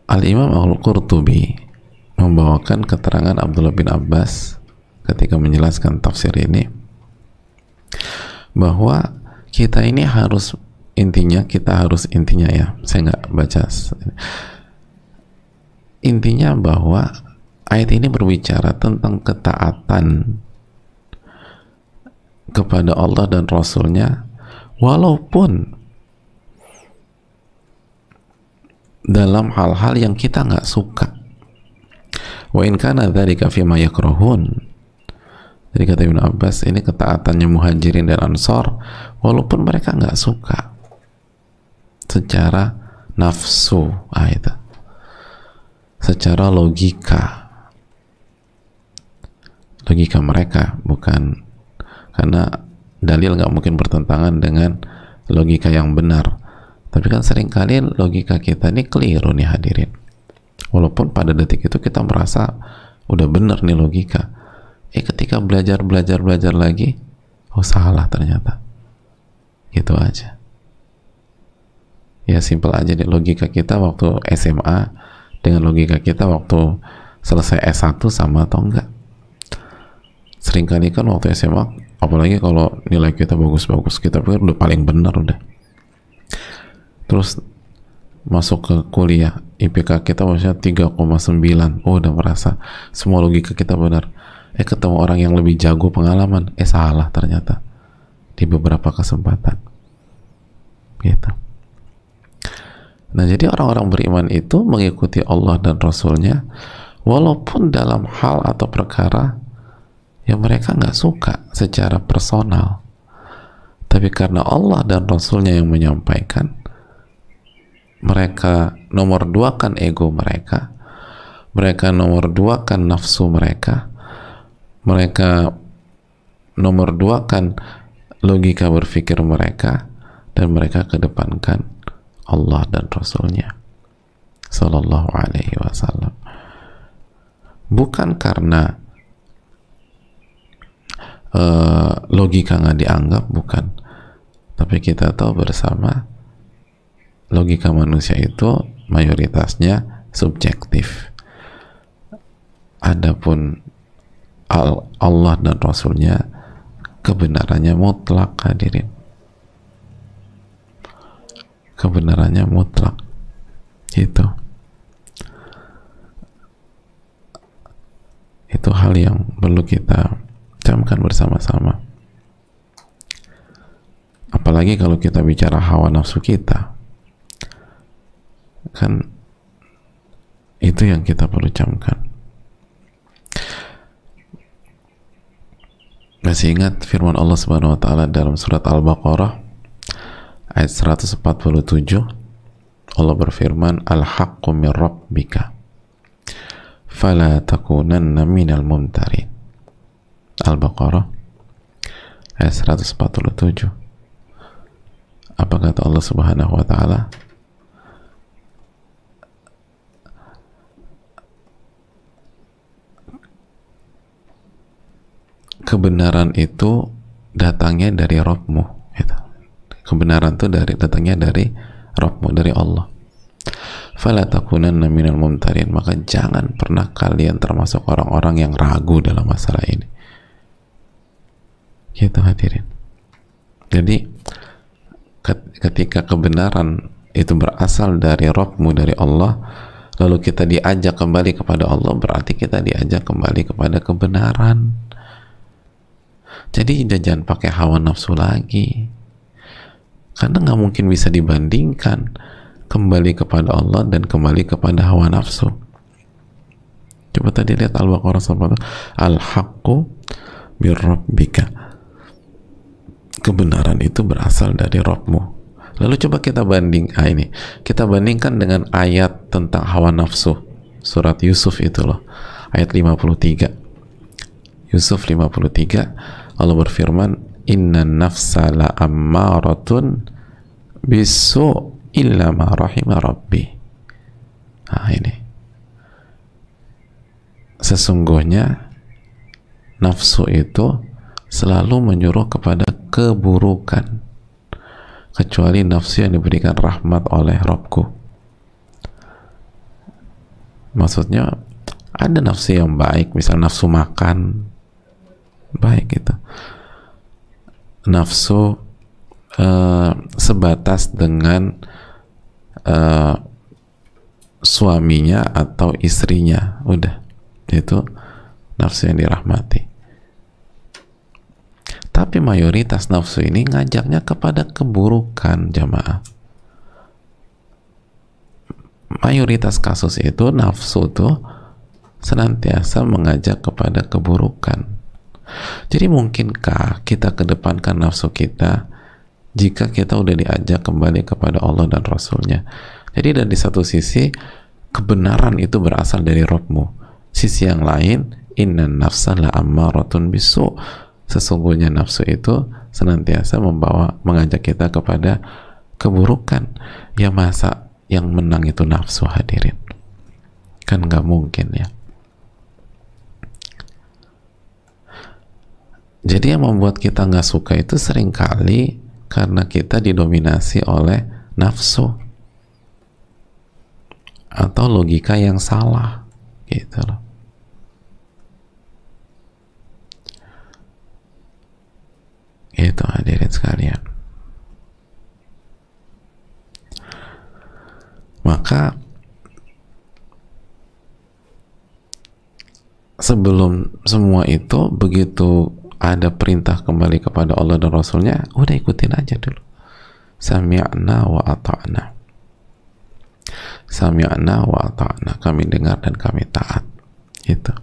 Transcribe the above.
Al-Imam Al-Qurtubi membawakan keterangan Abdullah bin Abbas ketika menjelaskan tafsir ini, bahwa kita ini harus intinya ya, saya nggak baca, intinya bahwa ayat ini berbicara tentang ketaatan kepada Allah dan Rasulnya walaupun dalam hal-hal yang kita nggak suka. Wa in kana dzalika fima yakrahun. Jadi kata Ibnu Abbas, ini ketaatannya Muhajirin dan Ansor walaupun mereka nggak suka secara nafsu, itu secara logika mereka, bukan karena dalil nggak mungkin bertentangan dengan logika yang benar, tapi kan seringkali logika kita ini keliru nih hadirin, walaupun pada detik itu kita merasa udah benar nih logika, ketika belajar lagi, oh salah ternyata, gitu aja. Ya simpel aja deh, logika kita waktu SMA dengan logika kita waktu selesai S1 sama atau enggak. Seringkali kan waktu SMA, apalagi kalau nilai kita bagus-bagus, kita pikir udah paling benar udah. Terus masuk ke kuliah, IPK kita maksudnya 3,9, oh udah merasa semua logika kita benar. Ketemu orang yang lebih jago pengalaman, salah ternyata di beberapa kesempatan, gitu. Nah, jadi orang-orang beriman itu mengikuti Allah dan Rasulnya walaupun dalam hal atau perkara yang mereka nggak suka secara personal, tapi karena Allah dan Rasulnya yang menyampaikan, mereka nomor duakan ego mereka nomor duakan nafsu mereka nomor duakan logika berpikir mereka, dan mereka kedepankan Allah dan Rasulnya Sallallahu Alaihi Wasallam, bukan karena logika nggak dianggap, bukan, tapi kita tahu bersama logika manusia itu mayoritasnya subjektif. Adapun Allah dan Rasulnya kebenarannya mutlak hadirin, kebenarannya mutlak, gitu. Itu hal yang perlu kita camkan bersama-sama, apalagi kalau kita bicara hawa nafsu kita, kan itu yang kita perlu camkan. Masih ingat firman Allah Subhanahu wa taala dalam surat Al-Baqarah ayat 147? Allah berfirman, Al-haqqu min rabbika fala takunanna minal mumtarin. Al-Baqarah ayat 147. Apa kata Allah Subhanahu wa taala? Kebenaran itu datangnya dari Rabbmu, gitu. Kebenaran itu datangnya dari Rabbmu, dari Allah. Fala takunanna minal mumtarin, maka jangan pernah kalian termasuk orang-orang yang ragu dalam masalah ini, gitu hadirin. Jadi ketika kebenaran itu berasal dari Rabbmu, dari Allah, lalu kita diajak kembali kepada Allah, berarti kita diajak kembali kepada kebenaran. Jadi jangan pakai hawa nafsu lagi, karena nggak mungkin bisa dibandingkan kembali kepada Allah dan kembali kepada hawa nafsu. Coba tadi lihat Al-Baqarah 1, Al-haqqu min rabbika, kebenaran itu berasal dari Rabbmu. Lalu coba kita kita bandingkan dengan ayat tentang hawa nafsu, surat Yusuf itu loh, ayat 53. Yusuf 53, Allah berfirman, Inna nafsa la ammaratun bisu illa ma rahima rabbi. Nah ini, sesungguhnya nafsu itu selalu menyuruh kepada keburukan, kecuali nafsu yang diberikan rahmat oleh Rabbku. Maksudnya ada nafsu yang baik, misal nafsu makan, baik gitu. Nafsu sebatas dengan suaminya atau istrinya, udah, itu nafsu yang dirahmati. Tapi mayoritas nafsu ini ngajaknya kepada keburukan, jamaah. Mayoritas kasus itu nafsu tuh senantiasa mengajak kepada keburukan. Jadi mungkinkah kita kedepankan nafsu kita jika kita udah diajak kembali kepada Allah dan Rasulnya? Jadi dari satu sisi kebenaran itu berasal dari Rabbmu, sisi yang lain innan nafsa la'ammaratun bisu, sesungguhnya nafsu itu senantiasa mengajak kita kepada keburukan. Ya masa yang menang itu nafsu, hadirin? Kan nggak mungkin ya. Jadi yang membuat kita nggak suka itu seringkali karena kita didominasi oleh nafsu atau logika yang salah, gitu loh. Itu hadirin sekalian. Maka sebelum semua itu, begitu ada perintah kembali kepada Allah dan Rasulnya, udah ikutin aja dulu. Sami'na wa ata'na. Sami'na wa ata'na, kami dengar dan kami taat. Gitu.